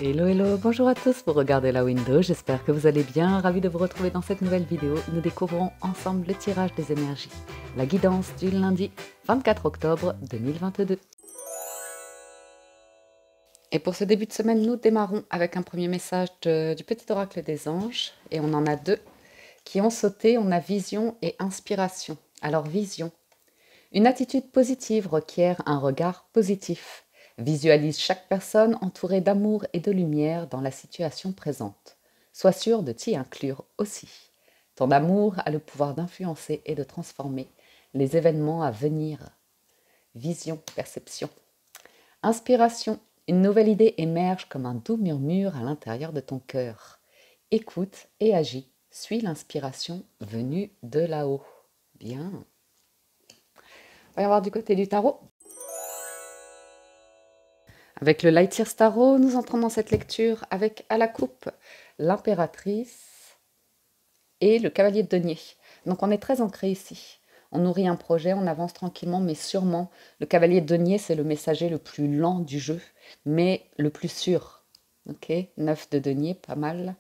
Hello hello, bonjour à tous, vous regardez la window, j'espère que vous allez bien, ravi de vous retrouver dans cette nouvelle vidéo. Nous découvrons ensemble le tirage des énergies, la guidance du lundi 24 octobre 2022. Et pour ce début de semaine, nous démarrons avec un premier message du petit oracle des anges, et on en a deux qui ont sauté, on a vision et inspiration. Alors vision, une attitude positive requiert un regard positif. Visualise chaque personne entourée d'amour et de lumière dans la situation présente. Sois sûr de t'y inclure aussi. Ton amour a le pouvoir d'influencer et de transformer les événements à venir. Vision, perception. Inspiration. Une nouvelle idée émerge comme un doux murmure à l'intérieur de ton cœur. Écoute et agis. Suis l'inspiration venue de là-haut. Bien. On va y voir du côté du tarot. Avec le Light Years Tarot, nous entrons dans cette lecture avec à la coupe l'impératrice et le cavalier de denier. Donc on est très ancré ici. On nourrit un projet, on avance tranquillement, mais sûrement. Le cavalier de denier, c'est le messager le plus lent du jeu, mais le plus sûr. Ok, 9 de denier, pas mal.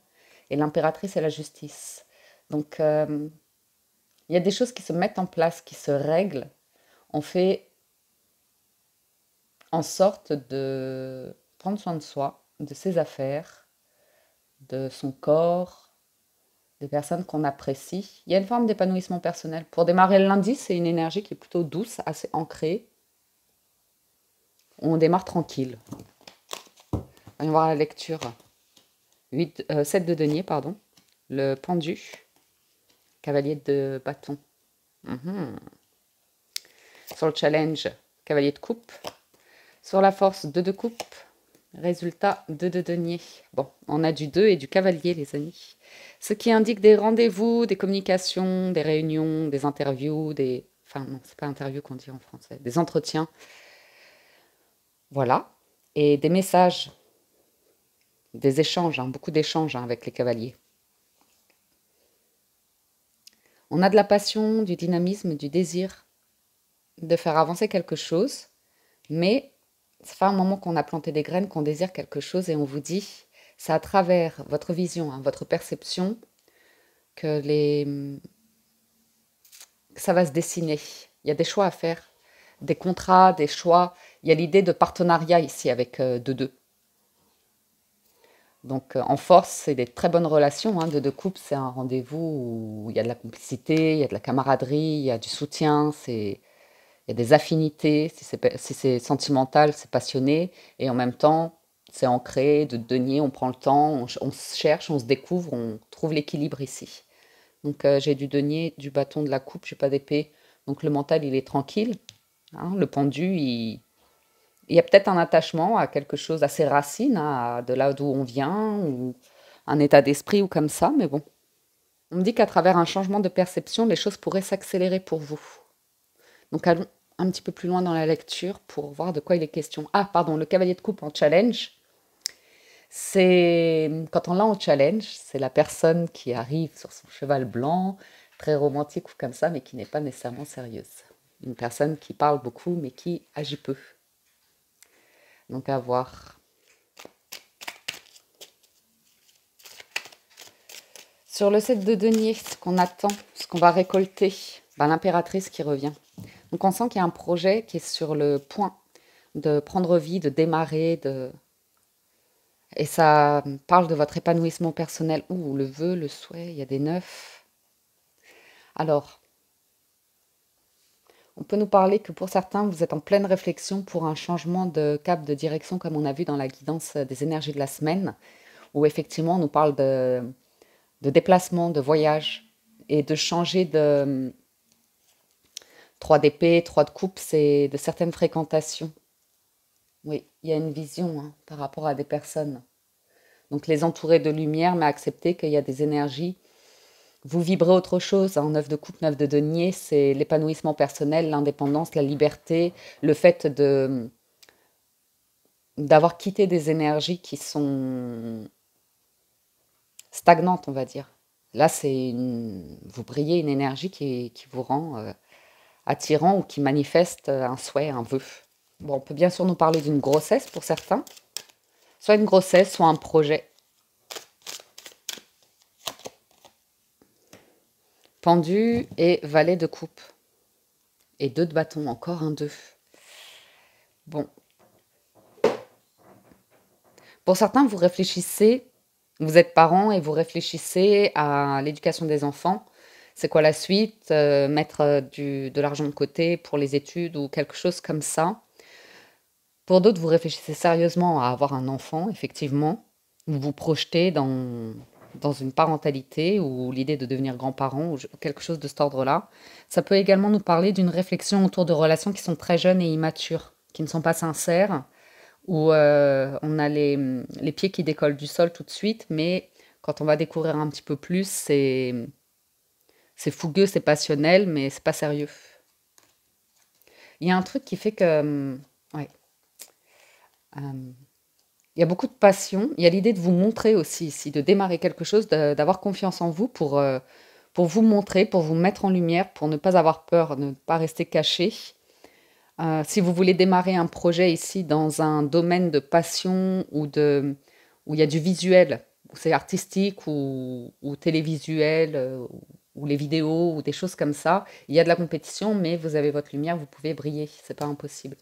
Et l'impératrice est la justice. Donc il y a des choses qui se mettent en place, qui se règlent. On fait en sorte de prendre soin de soi, de ses affaires, de son corps, des personnes qu'on apprécie. Il y a une forme d'épanouissement personnel. Pour démarrer le lundi, c'est une énergie qui est plutôt douce, assez ancrée. On démarre tranquille. Voyons voir la lecture. 7 de denier, pardon. Le pendu. Cavalier de bâton. Sur le challenge, cavalier de coupe. Sur la force, 2 de coupe. Résultat, 2 de denier. Bon, on a du 2 et du cavalier, les amis. Ce qui indique des rendez-vous, des communications, des réunions, des interviews, des... Enfin, non, c'est pas interview qu'on dit en français. Des entretiens. Voilà. Et des messages. Des échanges, beaucoup d'échanges avec les cavaliers. On a de la passion, du dynamisme, du désir de faire avancer quelque chose, mais ça fait un moment qu'on a planté des graines, qu'on désire quelque chose et on vous dit, c'est à travers votre vision, votre perception, que ça va se dessiner. Il y a des choix à faire, des contrats, des choix. Il y a l'idée de partenariat ici avec deux. Donc en force, c'est des très bonnes relations. De couple, c'est un rendez-vous où il y a de la complicité, il y a de la camaraderie, il y a du soutien, il y a des affinités. Si c'est sentimental, c'est passionné. Et en même temps, c'est ancré, de denier, on prend le temps, on se cherche, on se découvre, on trouve l'équilibre ici. Donc j'ai du denier, du bâton, de la coupe, j'ai pas d'épée. Donc le mental, il est tranquille. Le pendu, il y a peut-être un attachement à quelque chose, à ses racines, de là d'où on vient, ou un état d'esprit ou comme ça, mais bon. On me dit qu'à travers un changement de perception, les choses pourraient s'accélérer pour vous. Donc allons un petit peu plus loin dans la lecture pour voir de quoi il est question. Ah, pardon, le cavalier de coupe en challenge. C'est quand on l'a en challenge, c'est la personne qui arrive sur son cheval blanc, très romantique ou comme ça, mais qui n'est pas nécessairement sérieuse. Une personne qui parle beaucoup, mais qui agit peu. Donc à voir. Sur le 7 de denier, ce qu'on attend, ce qu'on va récolter, l'impératrice qui revient. Donc on sent qu'il y a un projet qui est sur le point de prendre vie, de démarrer, et ça parle de votre épanouissement personnel. Ouh, le vœu, le souhait, il y a des 9. Alors, on peut nous parler que pour certains, vous êtes en pleine réflexion pour un changement de cap de direction, comme on a vu dans la guidance des énergies de la semaine, où effectivement on nous parle de déplacement, de voyage, et de changer de 3 d'épée, 3 de coupe, c'est de certaines fréquentations. Oui, il y a une vision par rapport à des personnes. Donc les entourer de lumière, mais accepter qu'il y a des énergies. Vous vibrez autre chose. 9 de coupe, 9 de denier, c'est l'épanouissement personnel, l'indépendance, la liberté, le fait d'avoir quitté des énergies qui sont stagnantes, on va dire. Là, vous brillez une énergie qui vous rend attirant ou qui manifeste un souhait, un vœu. Bon, on peut bien sûr nous parler d'une grossesse pour certains. Soit une grossesse, soit un projet. Pendu et valet de coupe. Et 2 de bâton, encore un 2. Bon. Pour certains, vous réfléchissez, vous êtes parents et vous réfléchissez à l'éducation des enfants. C'est quoi la suite? Mettre de l'argent de côté pour les études ou quelque chose comme ça. Pour d'autres, vous réfléchissez sérieusement à avoir un enfant, effectivement. Vous vous projetez dans une parentalité ou l'idée de devenir grand-parent ou quelque chose de cet ordre-là. Ça peut également nous parler d'une réflexion autour de relations qui sont très jeunes et immatures, qui ne sont pas sincères, où on a les pieds qui décollent du sol tout de suite, mais quand on va découvrir un petit peu plus, c'est fougueux, c'est passionnel, mais c'est pas sérieux. Il y a un truc qui fait que, ouais, euh, il y a beaucoup de passion. Il y a l'idée de vous montrer aussi ici, de démarrer quelque chose, d'avoir confiance en vous pour vous montrer, pour vous mettre en lumière, pour ne pas avoir peur, ne pas rester caché. Si vous voulez démarrer un projet ici dans un domaine de passion où il y a du visuel, où c'est artistique ou télévisuel, ou les vidéos ou des choses comme ça, il y a de la compétition, mais vous avez votre lumière, vous pouvez briller, c'est pas impossible.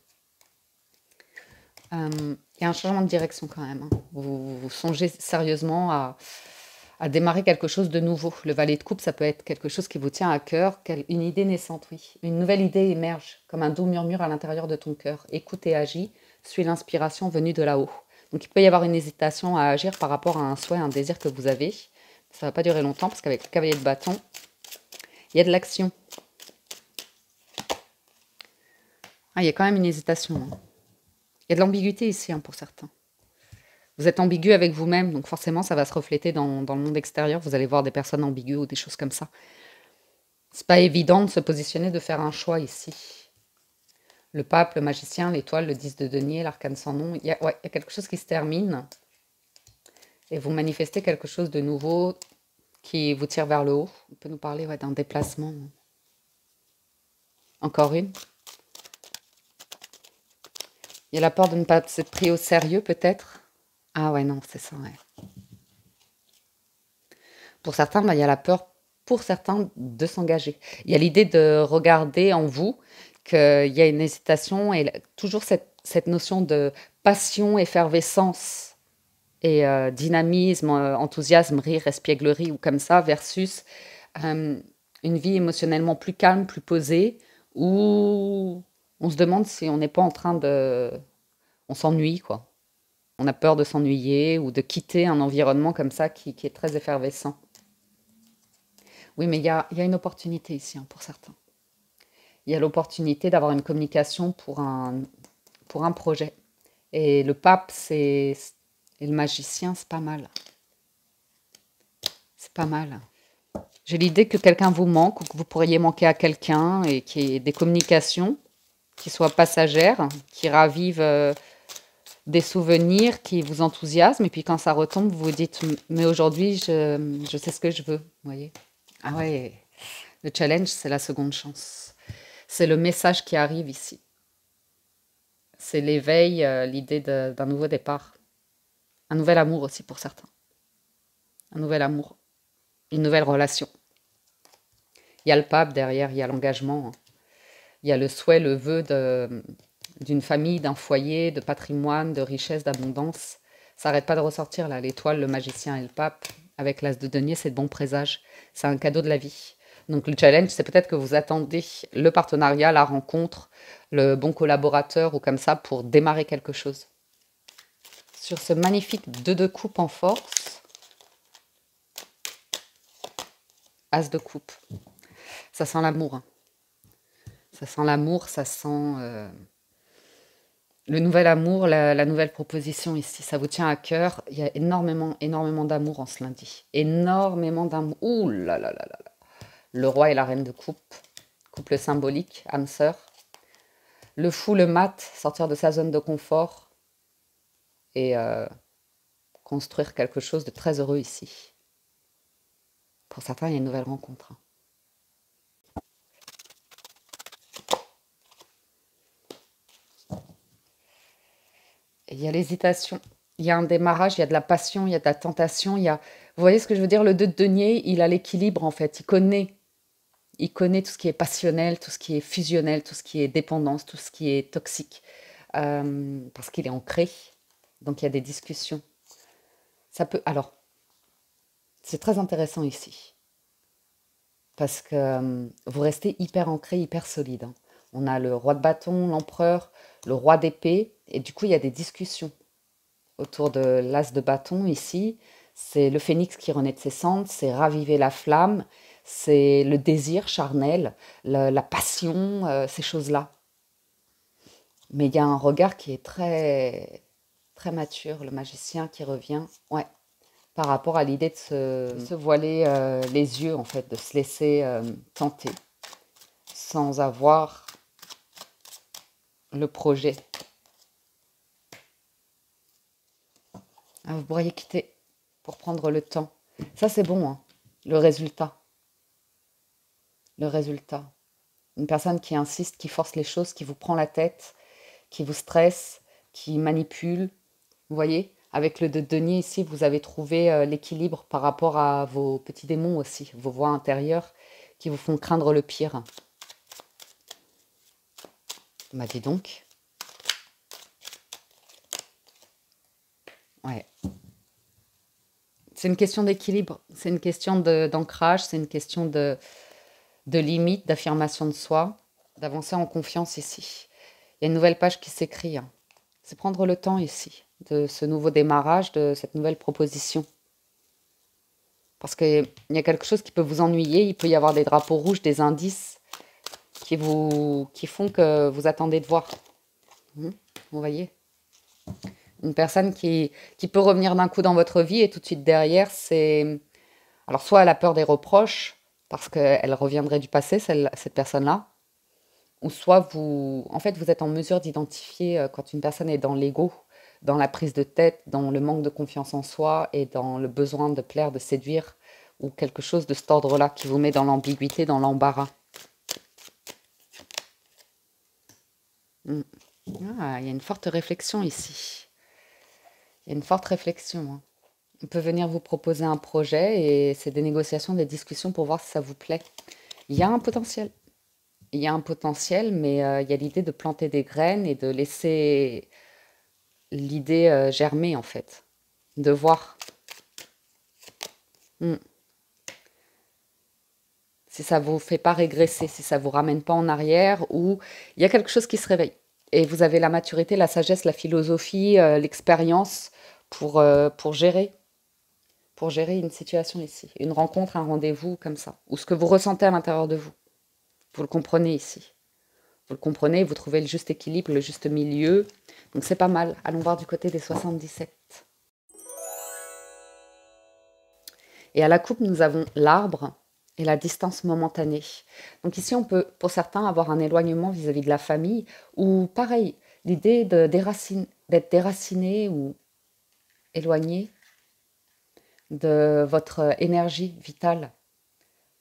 Il y a un changement de direction quand même, hein. Vous songez sérieusement à démarrer quelque chose de nouveau. Le valet de coupe, ça peut être quelque chose qui vous tient à cœur, une idée naissante, oui. Une nouvelle idée émerge, comme un doux murmure à l'intérieur de ton cœur. Écoute et agis, suis l'inspiration venue de là-haut. Donc il peut y avoir une hésitation à agir par rapport à un souhait, un désir que vous avez. Ça ne va pas durer longtemps parce qu'avec le cavalier de bâton, il y a de l'action. Ah, il y a quand même une hésitation, hein. Il y a de l'ambiguïté ici, hein, pour certains. Vous êtes ambigu avec vous-même, donc forcément, ça va se refléter dans le monde extérieur. Vous allez voir des personnes ambiguës ou des choses comme ça. C'est pas évident de se positionner, de faire un choix ici. Le pape, le magicien, l'étoile, le 10 de denier, l'arcane sans nom. Ouais, il y a quelque chose qui se termine. Et vous manifestez quelque chose de nouveau qui vous tire vers le haut. On peut nous parler, ouais, d'un déplacement. Encore une. Il y a la peur de ne pas être pris au sérieux, peut-être. Ah ouais, non, c'est ça, ouais. Pour certains, bah, il y a la peur, pour certains, de s'engager. Il y a l'idée de regarder en vous qu'il y a une hésitation et toujours cette notion de passion, effervescence et dynamisme, enthousiasme, rire, espièglerie ou comme ça, versus euh, une vie émotionnellement plus calme, plus posée, où on se demande si on n'est pas en train de... On s'ennuie, quoi. On a peur de s'ennuyer ou de quitter un environnement comme ça qui est très effervescent. Oui, mais il y a une opportunité ici, hein, pour certains. Il y a l'opportunité d'avoir une communication pour un projet. Et le pape, et le magicien, c'est pas mal. C'est pas mal. J'ai l'idée que quelqu'un vous manque ou que vous pourriez manquer à quelqu'un et qu'il y ait des communications qui soient passagères, qui ravivent des souvenirs, qui vous enthousiasment. Et puis quand ça retombe, vous vous dites, mais aujourd'hui, je sais ce que je veux. Vous voyez? Ah ouais, le challenge, c'est la seconde chance. C'est le message qui arrive ici. C'est l'éveil, l'idée d'un nouveau départ. Un nouvel amour aussi pour certains. Un nouvel amour. Une nouvelle relation. Il y a le pape derrière, il y a l'engagement. Il y a le souhait, le vœu d'une famille, d'un foyer, de patrimoine, de richesse, d'abondance. Ça n'arrête pas de ressortir là. L'étoile, le magicien et le pape. Avec l'as de denier, c'est de bons présages. C'est un cadeau de la vie. Donc le challenge, c'est peut-être que vous attendez le partenariat, la rencontre, le bon collaborateur ou comme ça pour démarrer quelque chose. Sur ce magnifique 2 de coupe en force, as de coupe. Ça sent l'amour, hein. Ça sent l'amour, ça sent le nouvel amour, la nouvelle proposition ici. Ça vous tient à cœur. Il y a énormément, énormément d'amour en ce lundi. Énormément d'amour. Ouh là là là là là. Le roi et la reine de coupe. Couple symbolique, âme sœur. Le fou, le mat, sortir de sa zone de confort et construire quelque chose de très heureux ici. Pour certains, il y a une nouvelle rencontre, hein. Et il y a l'hésitation. Il y a un démarrage, il y a de la passion, il y a de la tentation, il y a... Vous voyez ce que je veux dire? Le 2 de denier, il a l'équilibre en fait. Il connaît tout ce qui est passionnel, tout ce qui est fusionnel, tout ce qui est dépendance, tout ce qui est toxique. Parce qu'il est ancré. Donc il y a des discussions. Ça peut... Alors, c'est très intéressant ici. Parce que vous restez hyper ancré, hyper solide, hein. On a le roi de bâton, l'empereur, le roi d'épée. Et du coup, il y a des discussions autour de l'as de bâton ici. C'est le phénix qui renaît de ses cendres, c'est raviver la flamme, c'est le désir charnel, la passion, ces choses-là. Mais il y a un regard qui est très, très mature, le magicien qui revient, ouais, par rapport à l'idée de se voiler les yeux, en fait, de se laisser tenter, sans avoir le projet. Ah, vous pourriez quitter pour prendre le temps. Ça, c'est bon, hein. Le résultat. Le résultat. Une personne qui insiste, qui force les choses, qui vous prend la tête, qui vous stresse, qui manipule. Vous voyez, avec le 2 de denier ici, vous avez trouvé l'équilibre par rapport à vos petits démons aussi, vos voix intérieures qui vous font craindre le pire. Bah dis donc. Ouais. C'est une question d'équilibre, c'est une question d'ancrage, c'est une question de limite, d'affirmation de soi, d'avancer en confiance ici. Il y a une nouvelle page qui s'écrit, hein. C'est prendre le temps ici, de ce nouveau démarrage, de cette nouvelle proposition. Parce qu'il y a quelque chose qui peut vous ennuyer, il peut y avoir des drapeaux rouges, des indices qui font que vous attendez de voir. Vous voyez? Une personne qui peut revenir d'un coup dans votre vie et tout de suite derrière, c'est... Alors soit elle a peur des reproches, parce qu'elle reviendrait du passé, cette personne-là, ou soit en fait, vous êtes en mesure d'identifier quand une personne est dans l'ego, dans la prise de tête, dans le manque de confiance en soi et dans le besoin de plaire, de séduire, ou quelque chose de cet ordre-là qui vous met dans l'ambiguïté, dans l'embarras. Ah, il y a une forte réflexion ici. Il y a une forte réflexion, hein. On peut venir vous proposer un projet et c'est des négociations, des discussions pour voir si ça vous plaît. Il y a un potentiel. Il y a un potentiel, mais il y a l'idée de planter des graines et de laisser l'idée germer, en fait. De voir si ça vous fait pas régresser, si ça vous ramène pas en arrière, ou il y a quelque chose qui se réveille. Et vous avez la maturité, la sagesse, la philosophie, l'expérience pour gérer une situation ici. Une rencontre, un rendez-vous comme ça. Ou ce que vous ressentez à l'intérieur de vous. Vous le comprenez ici. Vous le comprenez, vous trouvez le juste équilibre, le juste milieu. Donc c'est pas mal. Allons voir du côté des 77. Et à la coupe, nous avons l'arbre et la distance momentanée. Donc ici, on peut, pour certains, avoir un éloignement vis-à-vis de la famille, ou pareil, l'idée d'être déraciné ou éloigné de votre énergie vitale.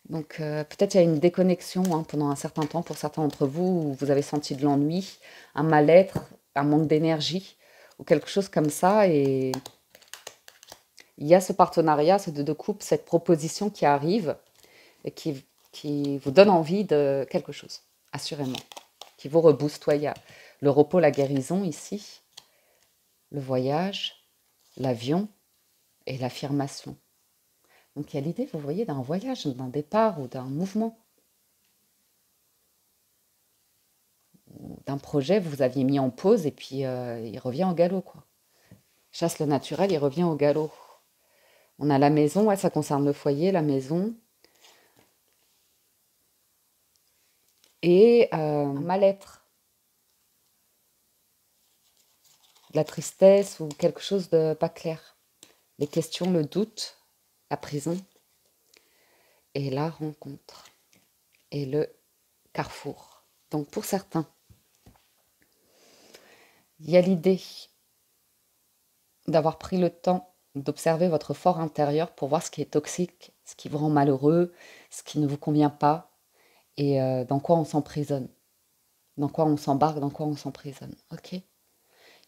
Donc peut-être il y a une déconnexion hein, pendant un certain temps pour certains d'entre vous, où vous avez senti de l'ennui, un mal-être, un manque d'énergie, ou quelque chose comme ça, et il y a ce partenariat, ce deux couple, cette proposition qui arrive et qui vous donne envie de quelque chose, assurément, qui vous rebooste. Ouais, il y a le repos, la guérison ici, le voyage, l'avion et l'affirmation. Donc il y a l'idée, vous voyez, d'un voyage, d'un départ ou d'un mouvement, d'un projet, vous aviez mis en pause et puis il revient au galop, quoi. Chasse le naturel, il revient au galop. On a la maison, ouais, ça concerne le foyer, la maison. Et un mal-être, de la tristesse ou quelque chose de pas clair. Les questions, le doute, la prison et la rencontre et le carrefour. Donc pour certains, il y a l'idée d'avoir pris le temps d'observer votre fort intérieur pour voir ce qui est toxique, ce qui vous rend malheureux, ce qui ne vous convient pas et dans quoi on s'emprisonne, dans quoi on s'embarque, dans quoi on s'emprisonne. Ok ?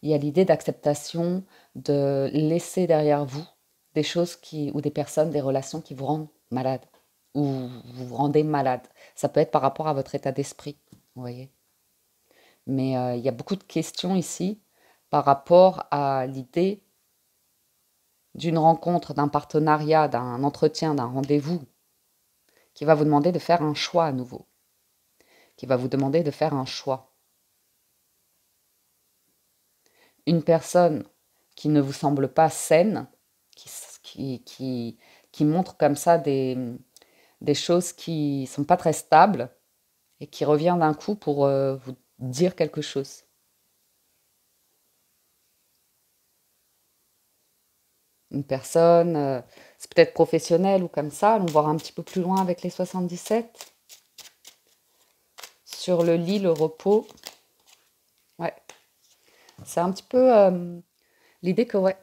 Il il y a l'idée d'acceptation, de laisser derrière vous des choses ou des personnes, des relations qui vous rendent malade ou vous rendez malade. Ça peut être par rapport à votre état d'esprit, vous voyez. Mais il y a beaucoup de questions ici par rapport à l'idée d'une rencontre, d'un partenariat, d'un entretien, d'un rendez-vous qui va vous demander de faire un choix à nouveau, qui va vous demander de faire un choix. Une personne qui ne vous semble pas saine, qui montre comme ça des choses qui sont pas très stables et qui revient d'un coup pour vous dire quelque chose. Une personne, c'est peut-être professionnel ou comme ça, allons voir un petit peu plus loin avec les 77. Sur le lit, le repos, ouais, c'est un petit peu l'idée que, ouais,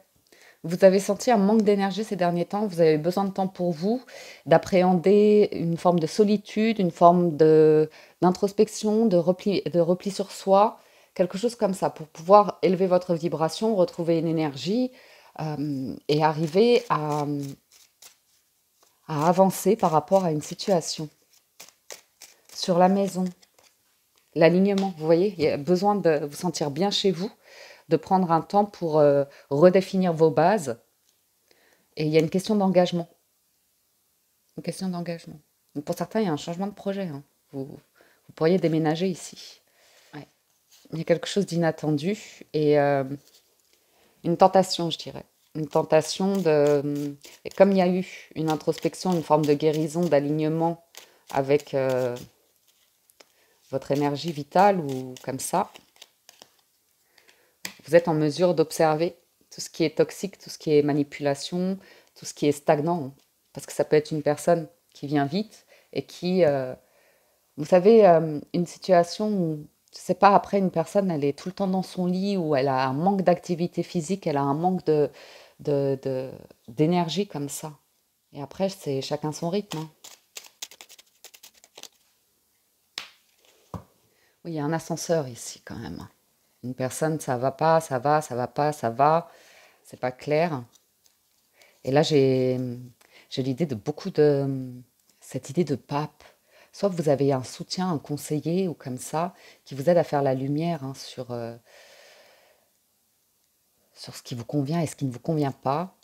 vous avez senti un manque d'énergie ces derniers temps, vous avez besoin de temps pour vous, d'appréhender une forme de solitude, une forme d'introspection, de repli sur soi, quelque chose comme ça, pour pouvoir élever votre vibration, retrouver une énergie et arriver à avancer par rapport à une situation. Sur la maison, l'alignement, vous voyez, il y a besoin de vous sentir bien chez vous, de prendre un temps pour redéfinir vos bases. Et il y a une question d'engagement. Une question d'engagement. Donc pour certains, il y a un changement de projet, hein. Vous pourriez déménager ici. Ouais. Il y a quelque chose d'inattendu et une tentation, je dirais. Une tentation de... Et comme il y a eu une introspection, une forme de guérison, d'alignement avec votre énergie vitale ou comme ça, vous êtes en mesure d'observer tout ce qui est toxique, tout ce qui est manipulation, tout ce qui est stagnant. Parce que ça peut être une personne qui vient vite et qui... vous savez, une situation où, je sais pas, après une personne, elle est tout le temps dans son lit, ou elle a un manque d'activité physique, elle a un manque d'énergie comme ça. Et après, c'est chacun son rythme, hein. Oui, il y a un ascenseur ici quand même. Une personne, ça va pas, ça va, ça va pas, ça va. C'est pas clair. Et là, j'ai l'idée de beaucoup de... Cette idée de pape. Soit vous avez un soutien, un conseiller ou comme ça, qui vous aide à faire la lumière hein, sur ce qui vous convient et ce qui ne vous convient pas.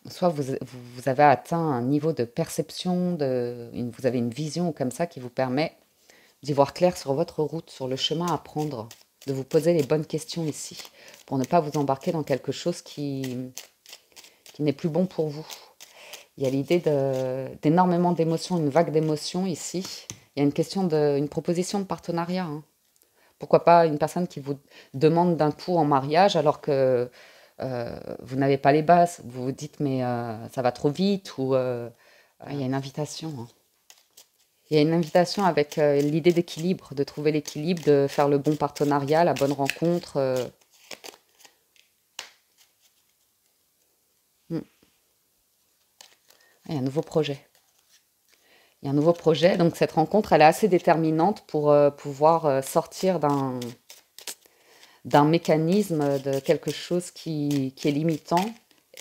Soit vous avez atteint un niveau de perception, vous avez une vision ou comme ça qui vous permet d'y voir clair sur votre route, sur le chemin à prendre, de vous poser les bonnes questions ici, pour ne pas vous embarquer dans quelque chose qui n'est plus bon pour vous. Il y a l'idée d'énormément d'émotions, une vague d'émotions ici. Il y a une question une proposition de partenariat, hein. Pourquoi pas une personne qui vous demande d'un coup en mariage alors que vous n'avez pas les bases. Vous vous dites mais ça va trop vite ou il y a une invitation, hein. Il y a une invitation avec l'idée d'équilibre, de trouver l'équilibre, de faire le bon partenariat, la bonne rencontre. Il y a un nouveau projet. Il y a un nouveau projet, donc cette rencontre, elle est assez déterminante pour pouvoir sortir d'un mécanisme, de quelque chose qui est limitant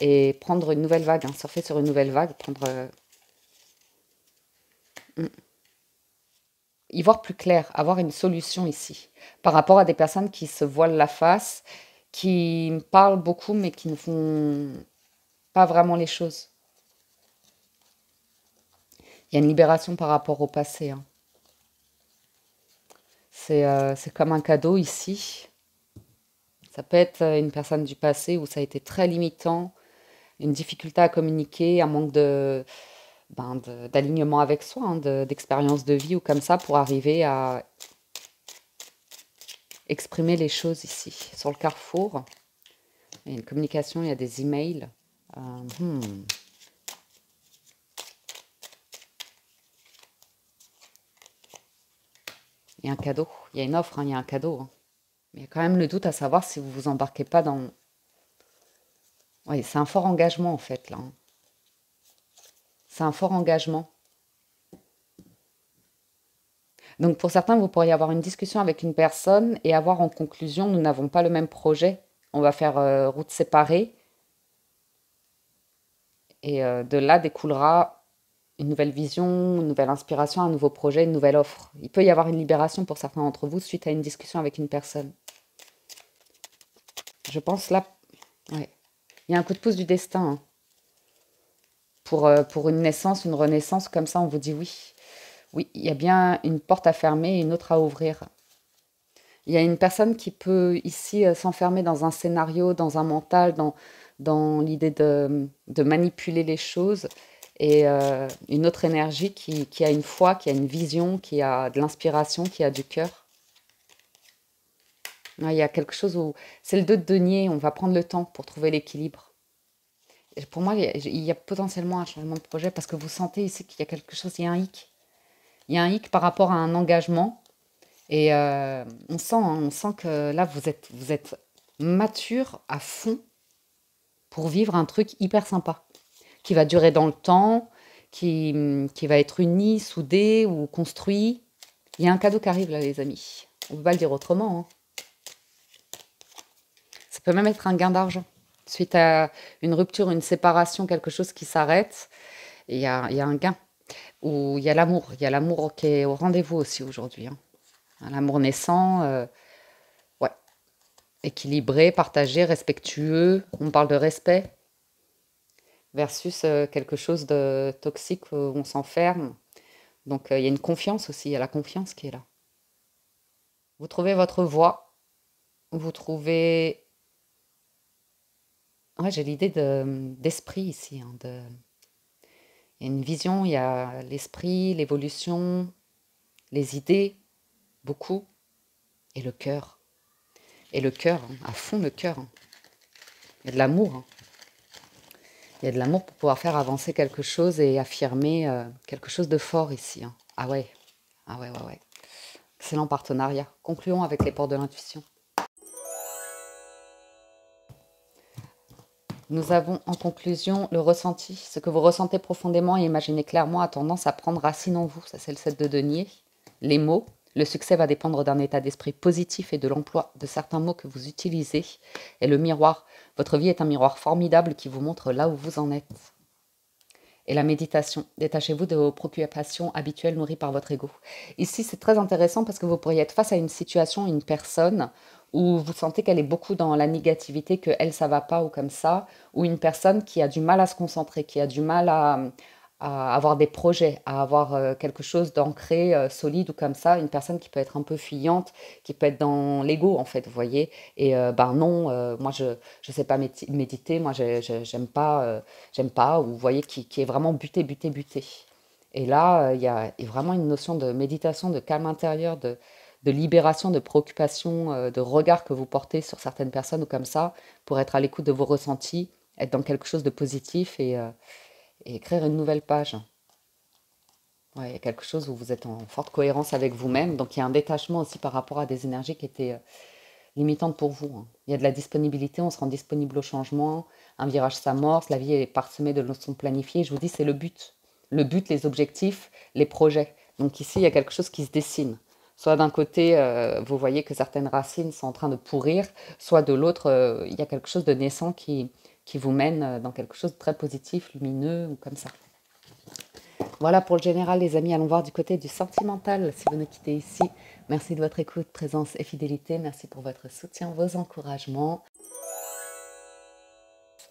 et prendre une nouvelle vague, hein, surfer sur une nouvelle vague, y voir plus clair, avoir une solution ici, par rapport à des personnes qui se voilent la face, qui parlent beaucoup mais qui ne font pas vraiment les choses. Il y a une libération par rapport au passé, hein. C'est comme un cadeau ici. Ça peut être une personne du passé où ça a été très limitant, une difficulté à communiquer, un manque d'alignement avec soi, hein, d'expérience de vie ou comme ça pour arriver à exprimer les choses ici. Sur le carrefour, il y a une communication, il y a des emails. Euh, hmm. Il y a un cadeau, il y a une offre, hein, il y a un cadeau, hein. Mais il y a quand même le doute à savoir si vous vous embarquez pas dans... Oui, c'est un fort engagement en fait là, hein. C'est un fort engagement. Donc pour certains, vous pourriez avoir une discussion avec une personne et avoir en conclusion, nous n'avons pas le même projet, on va faire route séparée. Et de là découlera une nouvelle vision, une nouvelle inspiration, un nouveau projet, une nouvelle offre. Il peut y avoir une libération pour certains d'entre vous suite à une discussion avec une personne. Je pense là, ouais. Il y a un coup de pouce du destin, hein. Pour une naissance, une renaissance, comme ça on vous dit oui. Oui, il y a bien une porte à fermer et une autre à ouvrir. Il y a une personne qui peut ici s'enfermer dans un scénario, dans un mental, dans l'idée de manipuler les choses. Et une autre énergie qui a une foi, qui a une vision, qui a de l'inspiration, qui a du cœur. Ouais, il y a quelque chose où... C'est le 2 de denier, on va prendre le temps pour trouver l'équilibre. Et pour moi, il y a potentiellement un changement de projet parce que vous sentez ici qu'il y a quelque chose, il y a un hic. Il y a un hic par rapport à un engagement. Et on sent que là, vous êtes mature à fond pour vivre un truc hyper sympa, qui va durer dans le temps, qui va être uni, soudé ou construit. Il y a un cadeau qui arrive là, les amis. On ne peut pas le dire autrement, hein. Ça peut même être un gain d'argent. Suite à une rupture, une séparation, quelque chose qui s'arrête, il y a un gain. Ou il y a l'amour. Il y a l'amour qui est au rendez-vous aussi aujourd'hui, hein. Un amour naissant, ouais, équilibré, partagé, respectueux. On parle de respect versus quelque chose de toxique où on s'enferme. Donc il y a une confiance aussi, il y a la confiance qui est là. Vous trouvez votre voie, vous trouvez... Ouais, j'ai l'idée d'esprit ici, hein, il y a une vision, il y a l'esprit, l'évolution, les idées, beaucoup, et le cœur. Et le cœur, hein, à fond le cœur, hein. Il y a de l'amour, hein. Il y a de l'amour pour pouvoir faire avancer quelque chose et affirmer quelque chose de fort ici, hein. Ah ouais, ah ouais, ouais, ouais. Excellent partenariat. Concluons avec les portes de l'intuition. Nous avons en conclusion le ressenti. Ce que vous ressentez profondément et imaginez clairement a tendance à prendre racine en vous. Ça, c'est le 7 de denier. Les mots. Le succès va dépendre d'un état d'esprit positif et de l'emploi de certains mots que vous utilisez. Et le miroir. Votre vie est un miroir formidable qui vous montre là où vous en êtes. Et la méditation. Détachez-vous de vos préoccupations habituelles nourries par votre ego. Ici, c'est très intéressant parce que vous pourriez être face à une situation, une personne où vous sentez qu'elle est beaucoup dans la négativité, que elle, ça va pas ou comme ça, ou une personne qui a du mal à se concentrer, qui a du mal à avoir des projets, à avoir quelque chose d'ancré, solide ou comme ça, une personne qui peut être un peu fuyante, qui peut être dans l'ego en fait, vous voyez, et ben non, moi je sais pas méditer, moi j'aime pas, ou vous voyez, qui est vraiment buté, buté, buté. Et là, il y a vraiment une notion de méditation, de calme intérieur, de libération, de préoccupation, de regard que vous portez sur certaines personnes ou comme ça, pour être à l'écoute de vos ressentis, être dans quelque chose de positif et écrire une nouvelle page. Ouais, il y a quelque chose où vous êtes en forte cohérence avec vous-même, donc il y a un détachement aussi par rapport à des énergies qui étaient limitantes pour vous, hein. Il y a de la disponibilité, on se rend disponible au changement, un virage s'amorce, la vie est parsemée de leçons planifiées, je vous dis c'est le but. Le but, les objectifs, les projets. Donc ici, il y a quelque chose qui se dessine. Soit d'un côté, vous voyez que certaines racines sont en train de pourrir, soit de l'autre, il y a quelque chose de naissant qui vous mène dans quelque chose de très positif, lumineux, ou comme ça. Voilà pour le général, les amis. Allons voir du côté du sentimental, si vous nous quittez ici. Merci de votre écoute, présence et fidélité. Merci pour votre soutien, vos encouragements.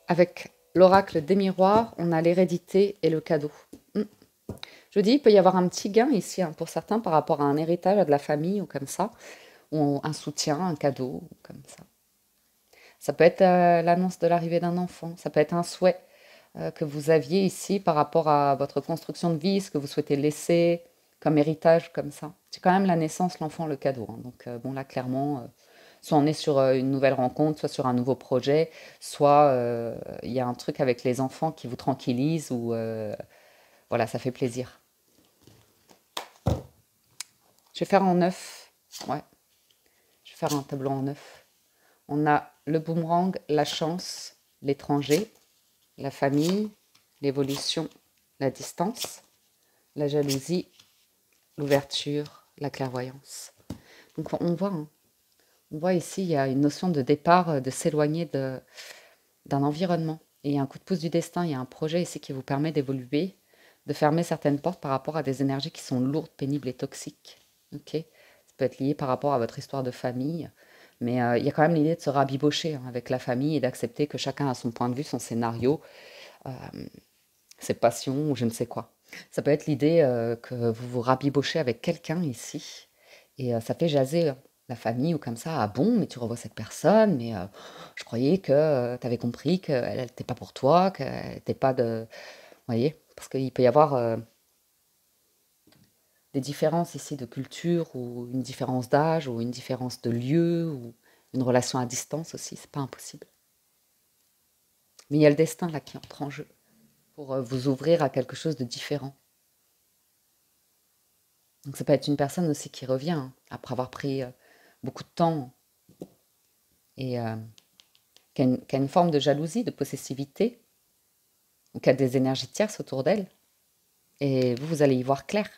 Avec l'oracle des miroirs, on a l'hérédité et le cadeau. Je dis, il peut y avoir un petit gain ici, hein, pour certains par rapport à un héritage, à de la famille ou comme ça, ou un soutien, un cadeau, ou comme ça. Ça peut être l'annonce de l'arrivée d'un enfant, ça peut être un souhait que vous aviez ici par rapport à votre construction de vie, ce que vous souhaitez laisser comme héritage, comme ça. C'est quand même la naissance, l'enfant, le cadeau, hein. Donc bon, là, clairement, soit on est sur une nouvelle rencontre, soit sur un nouveau projet, soit il y a un truc avec les enfants qui vous tranquillise ou voilà, ça fait plaisir. Je vais faire en neuf. Ouais, je vais faire un tableau en neuf. On a le boomerang, la chance, l'étranger, la famille, l'évolution, la distance, la jalousie, l'ouverture, la clairvoyance. Donc on voit, hein, on voit ici, il y a une notion de départ, de s'éloigner d'un environnement. Et il y a un coup de pouce du destin, il y a un projet ici qui vous permet d'évoluer, de fermer certaines portes par rapport à des énergies qui sont lourdes, pénibles et toxiques. Ok, ça peut être lié par rapport à votre histoire de famille, mais il y a quand même l'idée de se rabibocher hein, avec la famille et d'accepter que chacun a son point de vue, son scénario, euh, ses passions ou je ne sais quoi. Ça peut être l'idée que vous vous rabibochez avec quelqu'un ici et ça fait jaser la famille ou comme ça. Ah bon, mais tu revois cette personne, mais je croyais que tu avais compris qu'elle n'était pas pour toi, qu'elle n'était pas de... Vous voyez? Parce qu'il peut y avoir des différences ici de culture ou une différence d'âge ou une différence de lieu ou une relation à distance aussi, c'est pas impossible. Mais il y a le destin là qui entre en jeu pour vous ouvrir à quelque chose de différent. Donc ça peut être une personne aussi qui revient hein, après avoir pris beaucoup de temps et qui a une forme de jalousie, de possessivité, ou qui a des énergies tierces autour d'elle. Et vous, vous allez y voir clair.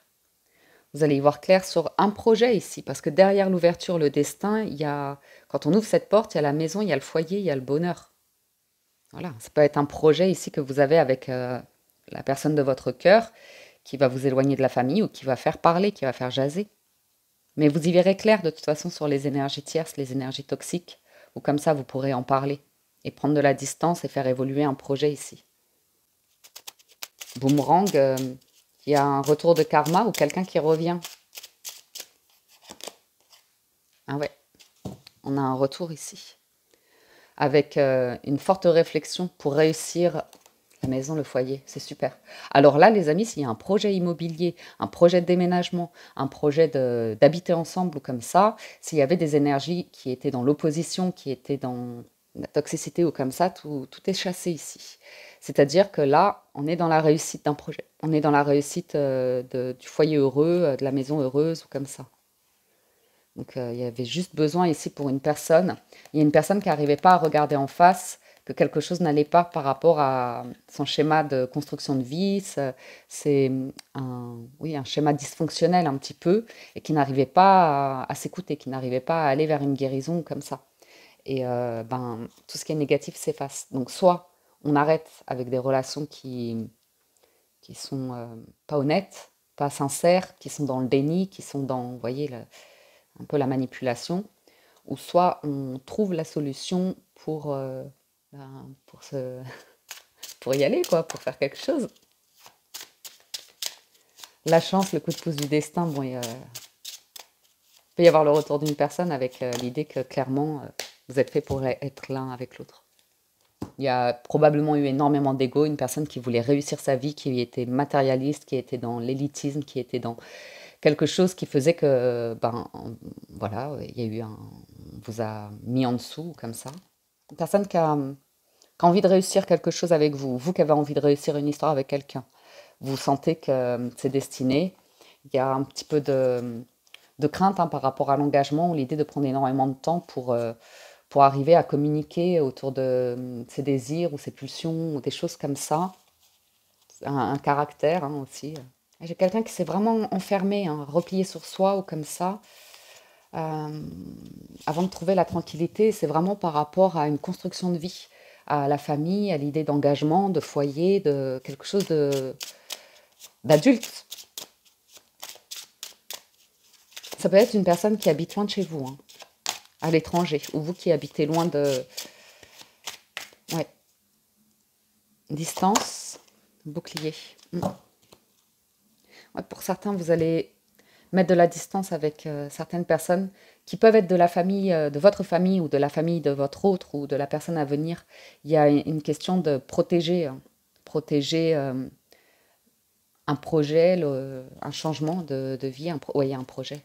Vous allez y voir clair sur un projet ici, parce que derrière l'ouverture, le destin, il y a, quand on ouvre cette porte, il y a la maison, il y a le foyer, il y a le bonheur. Voilà, ça peut être un projet ici que vous avez avec la personne de votre cœur qui va vous éloigner de la famille ou qui va faire parler, qui va faire jaser. Mais vous y verrez clair de toute façon sur les énergies tierces, les énergies toxiques, ou comme ça vous pourrez en parler et prendre de la distance et faire évoluer un projet ici. Boomerang, il y a un retour de karma ou quelqu'un qui revient. Ah ouais, on a un retour ici. Avec une forte réflexion pour réussir la maison, le foyer, c'est super. Alors là, les amis, s'il y a un projet immobilier, un projet de déménagement, un projet d'habiter ensemble ou comme ça, s'il y avait des énergies qui étaient dans l'opposition, qui étaient dans la toxicité ou comme ça, tout est chassé ici. C'est-à-dire que là, on est dans la réussite d'un projet. On est dans la réussite du foyer heureux, de la maison heureuse ou comme ça. Donc il y avait juste besoin ici pour une personne. Il y a une personne qui n'arrivait pas à regarder en face que quelque chose n'allait pas par rapport à son schéma de construction de vie. C'est oui, un schéma dysfonctionnel un petit peu et qui n'arrivait pas à s'écouter, qui n'arrivait pas à aller vers une guérison comme ça. Et ben, tout ce qui est négatif s'efface. Donc soit on arrête avec des relations qui sont pas honnêtes, pas sincères, qui sont dans le déni, qui sont dans, vous voyez, un peu la manipulation, ou soit on trouve la solution pour, pour y aller, quoi, pour faire quelque chose. La chance, le coup de pouce du destin, bon, il peut y avoir le retour d'une personne avec l'idée que clairement, vous êtes fait pour être l'un avec l'autre. Il y a probablement eu énormément d'ego, une personne qui voulait réussir sa vie, qui était matérialiste, qui était dans l'élitisme, qui était dans quelque chose qui faisait que, ben, voilà, il y a eu un, on vous a mis en dessous, comme ça. Une personne qui a envie de réussir quelque chose avec vous, vous qui avez envie de réussir une histoire avec quelqu'un, vous sentez que c'est destiné, il y a un petit peu de crainte hein, par rapport à l'engagement ou l'idée de prendre énormément de temps pour arriver à communiquer autour de ses désirs ou ses pulsions ou des choses comme ça. Un caractère hein, aussi. J'ai quelqu'un qui s'est vraiment enfermé, hein, replié sur soi ou comme ça, euh, avant de trouver la tranquillité. C'est vraiment par rapport à une construction de vie, à la famille, à l'idée d'engagement, de foyer, de quelque chose d'adulte. Ça peut être une personne qui habite loin de chez vous, hein, à l'étranger, ou vous qui habitez loin de... Ouais. Distance, bouclier. Ouais, pour certains, vous allez mettre de la distance avec certaines personnes qui peuvent être de la famille, de votre famille ou de la famille de votre autre ou de la personne à venir. Il y a une question de protéger, hein, protéger un projet, un changement de vie, ouais, un projet.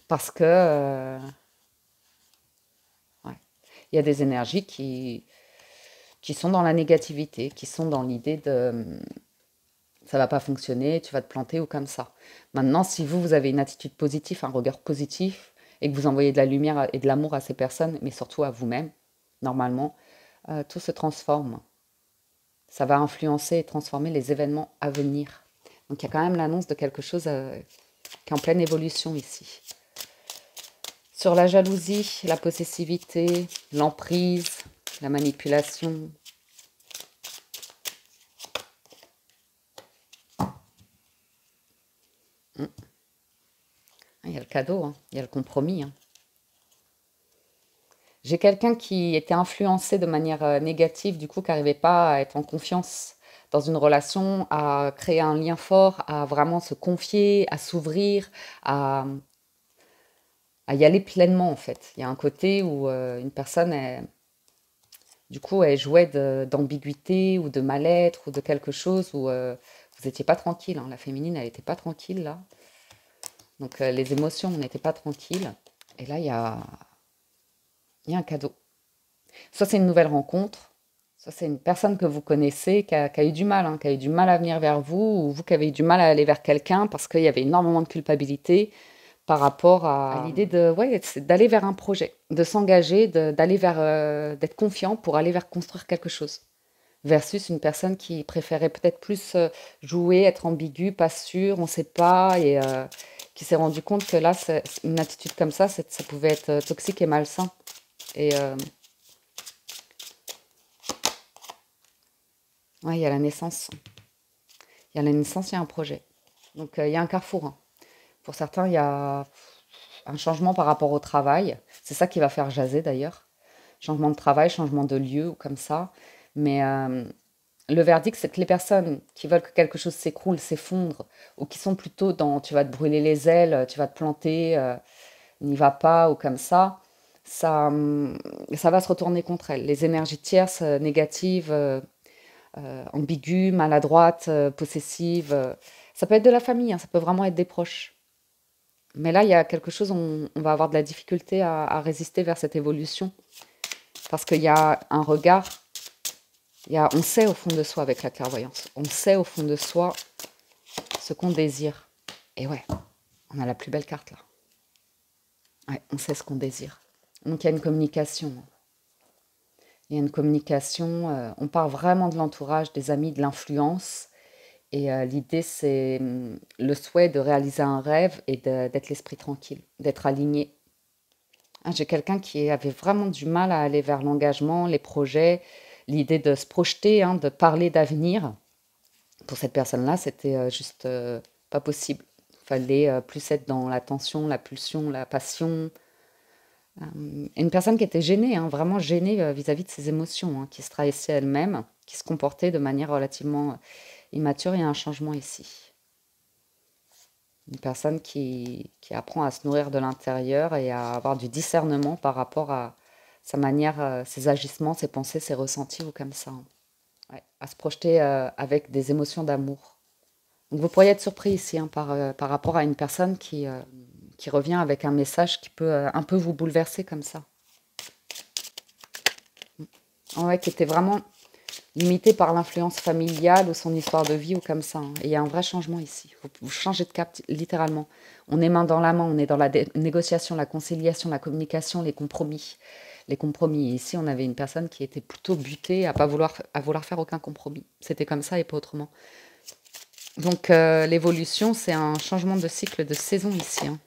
Parce que ouais, il y a des énergies qui sont dans la négativité, qui sont dans l'idée de ça va pas fonctionner, tu vas te planter ou comme ça. Maintenant, si vous avez une attitude positive, un regard positif, et que vous envoyez de la lumière et de l'amour à ces personnes, mais surtout à vous-même, normalement, tout se transforme. Ça va influencer et transformer les événements à venir. Donc il y a quand même l'annonce de quelque chose qui est en pleine évolution ici. Sur la jalousie, la possessivité, l'emprise, la manipulation. Il y a le cadeau, hein. Il y a le compromis, hein. J'ai quelqu'un qui était influencé de manière négative, du coup, qui n'arrivait pas à être en confiance dans une relation, à créer un lien fort, à vraiment se confier, à s'ouvrir, à, à y aller pleinement, en fait. Il y a un côté où une personne, du coup, elle jouait d'ambiguïté ou de mal-être ou de quelque chose où vous n'étiez pas tranquille, hein. La féminine, elle n'était pas tranquille, là. Donc, les émotions, on n'était pas tranquille. Et là, il y a un cadeau. Soit c'est une nouvelle rencontre, soit c'est une personne que vous connaissez qui a eu du mal, hein, qui a eu du mal à venir vers vous, ou vous qui avez eu du mal à aller vers quelqu'un parce qu'il y avait énormément de culpabilité par rapport à l'idée de, ouais, d'aller vers un projet, de s'engager, d'aller vers, d'être confiant pour aller vers construire quelque chose. Versus une personne qui préférait peut-être plus jouer, être ambiguë, pas sûre, on ne sait pas, et qui s'est rendu compte que là, une attitude comme ça pouvait être toxique et malsain. Et ouais, il y a la naissance. Il y a la naissance, il y a un projet. Donc, il y a un carrefour, hein. Pour certains, il y a un changement par rapport au travail. C'est ça qui va faire jaser d'ailleurs. Changement de travail, changement de lieu ou comme ça. Mais le verdict, c'est que les personnes qui veulent que quelque chose s'écroule, s'effondre, ou qui sont plutôt dans tu vas te brûler les ailes, tu vas te planter, n'y va pas ou comme ça va se retourner contre elles. Les énergies tierces, négatives, ambiguës, maladroites, possessives, ça peut être de la famille, hein, ça peut vraiment être des proches. Mais là, il y a quelque chose, on va avoir de la difficulté à résister vers cette évolution. Parce qu'il y a un regard, on sait au fond de soi avec la clairvoyance, on sait au fond de soi ce qu'on désire. Et ouais, on a la plus belle carte là. Ouais, on sait ce qu'on désire. Donc il y a une communication. Il y a une communication, on part vraiment de l'entourage, des amis, de l'influence. Et l'idée, c'est le souhait de réaliser un rêve et d'être l'esprit tranquille, d'être aligné. Ah, j'ai quelqu'un qui avait vraiment du mal à aller vers l'engagement, les projets, l'idée de se projeter, hein, de parler d'avenir. Pour cette personne-là, c'était juste pas possible. Il fallait plus être dans la tension, la pulsion, la passion. Une personne qui était gênée, hein, vraiment gênée vis-à-vis de ses émotions, hein, qui se trahissait elle-même, qui se comportait de manière relativement immature. Il y a un changement ici. Une personne qui apprend à se nourrir de l'intérieur et à avoir du discernement par rapport à sa manière, ses agissements, ses pensées, ses ressentis ou comme ça, hein. Ouais, à se projeter avec des émotions d'amour. Donc vous pourriez être surpris ici, hein, par rapport à une personne qui revient avec un message qui peut un peu vous bouleverser comme ça. Ouais, qui était vraiment limité par l'influence familiale ou son histoire de vie ou comme ça, hein. Et il y a un vrai changement ici. Vous changez de cap littéralement. On est main dans la main, on est dans la négociation, la conciliation, la communication, les compromis. Les compromis. Et ici, on avait une personne qui était plutôt butée à vouloir faire aucun compromis. C'était comme ça et pas autrement. Donc l'évolution, c'est un changement de cycle, de saison ici, hein.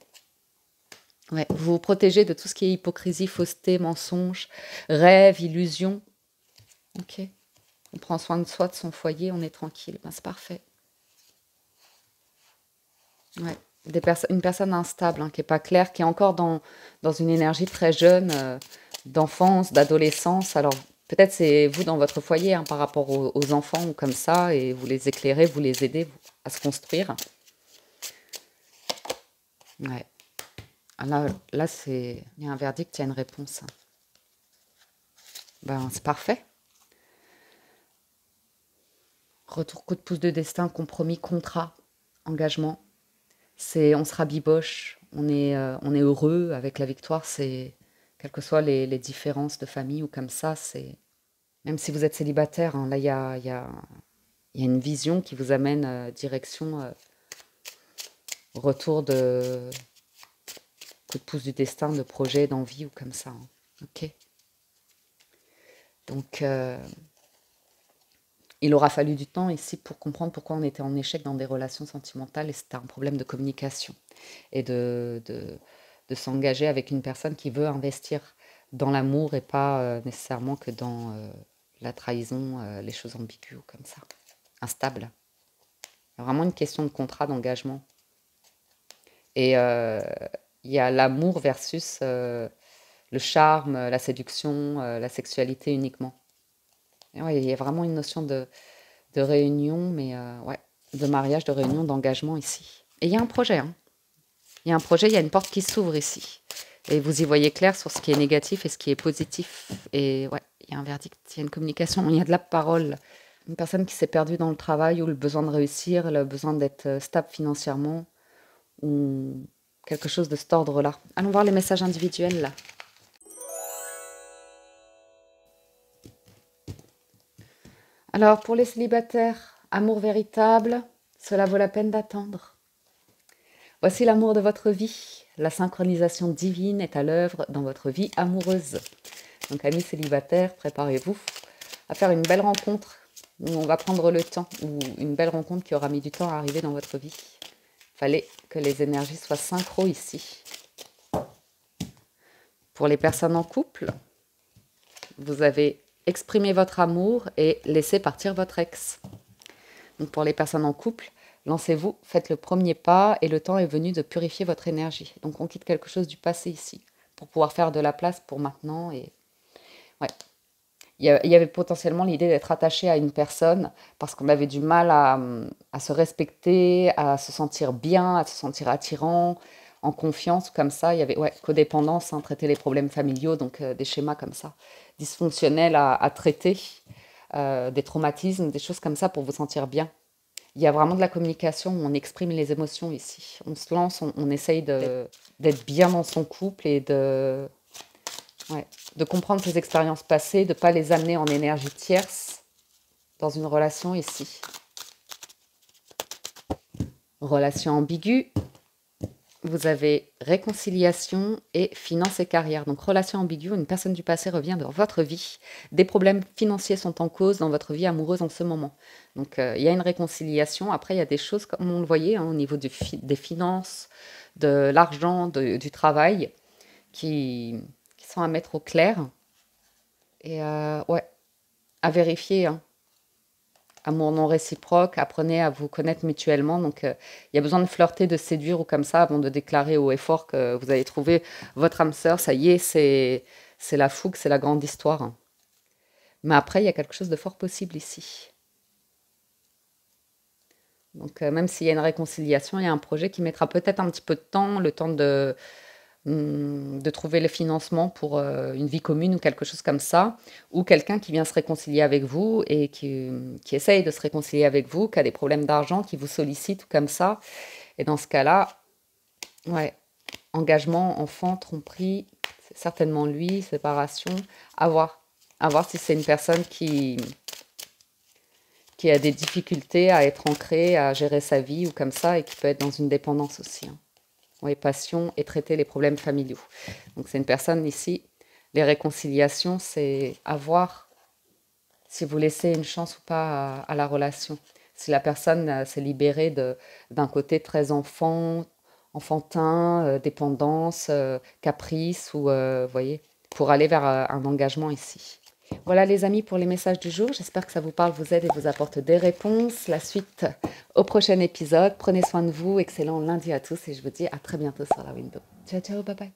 Ouais, vous vous protégez de tout ce qui est hypocrisie, fausseté, mensonge, rêve, illusion. Ok. On prend soin de soi, de son foyer, on est tranquille. Ben, c'est parfait. Ouais. Une personne instable, hein, qui n'est pas claire, qui est encore dans une énergie très jeune, d'enfance, d'adolescence. Alors, peut-être c'est vous dans votre foyer, hein, par rapport aux enfants ou comme ça, et vous les éclairez, vous les aidez à se construire. Ouais. Ah, là il y a un verdict, il y a une réponse, hein. Ben, c'est parfait. Retour coup de pouce de destin, compromis, contrat, engagement. On se rabiboche, on est heureux avec la victoire, quelles que soient les différences de famille ou comme ça, même si vous êtes célibataire, hein, là, il y a une vision qui vous amène direction retour de coup de pouce du destin, de projet, d'envie ou comme ça, hein. Ok. Donc, Il aura fallu du temps ici pour comprendre pourquoi on était en échec dans des relations sentimentales et c'était un problème de communication et de s'engager avec une personne qui veut investir dans l'amour et pas nécessairement que dans la trahison, les choses ambiguës comme ça, instables. Il y a vraiment une question de contrat d'engagement. Et il y a l'amour versus le charme, la séduction, la sexualité uniquement. Et ouais, il y a vraiment une notion de réunion, mais ouais, de mariage, de réunion, d'engagement ici. Et il y a un projet, hein. Il y a un projet, il y a une porte qui s'ouvre ici. Et vous y voyez clair sur ce qui est négatif et ce qui est positif. Et ouais, il y a un verdict, il y a une communication, il y a de la parole. Une personne qui s'est perdue dans le travail ou le besoin de réussir, le besoin d'être stable financièrement, ou quelque chose de cet ordre-là. Allons voir les messages individuels, là. Alors, pour les célibataires, amour véritable, cela vaut la peine d'attendre. Voici l'amour de votre vie. La synchronisation divine est à l'œuvre dans votre vie amoureuse. Donc, amis célibataires, préparez-vous à faire une belle rencontre où on va prendre le temps, ou une belle rencontre qui aura mis du temps à arriver dans votre vie. Il fallait que les énergies soient synchro ici. Pour les personnes en couple, vous avez exprimé votre amour et laissé partir votre ex. Donc pour les personnes en couple, lancez-vous, faites le premier pas et le temps est venu de purifier votre énergie. Donc on quitte quelque chose du passé ici pour pouvoir faire de la place pour maintenant. Et ouais. Il y avait potentiellement l'idée d'être attaché à une personne parce qu'on avait du mal à se respecter, à se sentir bien, à se sentir attirant, en confiance, comme ça. Il y avait ouais, codépendance, hein, traiter les problèmes familiaux, donc des schémas comme ça, dysfonctionnels à traiter, des traumatismes, des choses comme ça pour vous sentir bien. Il y a vraiment de la communication où on exprime les émotions ici. On se lance, on essaye d'être bien dans son couple et ouais, de comprendre ses expériences passées, de ne pas les amener en énergie tierce dans une relation ici. Relation ambiguë, vous avez réconciliation et finance et carrière. Donc relation ambiguë, une personne du passé revient dans votre vie. Des problèmes financiers sont en cause dans votre vie amoureuse en ce moment. Donc il y a une réconciliation. Après, il y a des choses, comme on le voyait, hein, au niveau des finances, de l'argent, du travail, qui sont à mettre au clair. Et ouais, à vérifier, hein. Amour non réciproque, apprenez à vous connaître mutuellement. Donc, il y a besoin de flirter, de séduire ou comme ça avant de déclarer haut et fort que vous avez trouvé votre âme sœur. Ça y est, c'est la fougue, c'est la grande histoire, hein. Mais après, il y a quelque chose de fort possible ici. Donc, même s'il y a une réconciliation, il y a un projet qui mettra peut-être un petit peu de temps, le temps de trouver le financement pour une vie commune ou quelque chose comme ça, ou quelqu'un qui vient se réconcilier avec vous et qui essaye de se réconcilier avec vous, qui a des problèmes d'argent, qui vous sollicite ou comme ça. Et dans ce cas-là, ouais, engagement, enfant, tromperie, c'est certainement lui, séparation, à voir. À voir si c'est une personne qui a des difficultés à être ancrée, à gérer sa vie ou comme ça, et qui peut être dans une dépendance aussi, hein. Oui, passion et traiter les problèmes familiaux. Donc c'est une personne ici, les réconciliations, c'est à voir si vous laissez une chance ou pas à la relation. Si la personne s'est libérée d'un côté très enfantin, dépendance, caprice, ou voyez, pour aller vers un engagement ici. Voilà les amis pour les messages du jour. J'espère que ça vous parle, vous aide et vous apporte des réponses. La suite au prochain épisode. Prenez soin de vous. Excellent lundi à tous et je vous dis à très bientôt sur la window. Ciao, ciao, bye bye.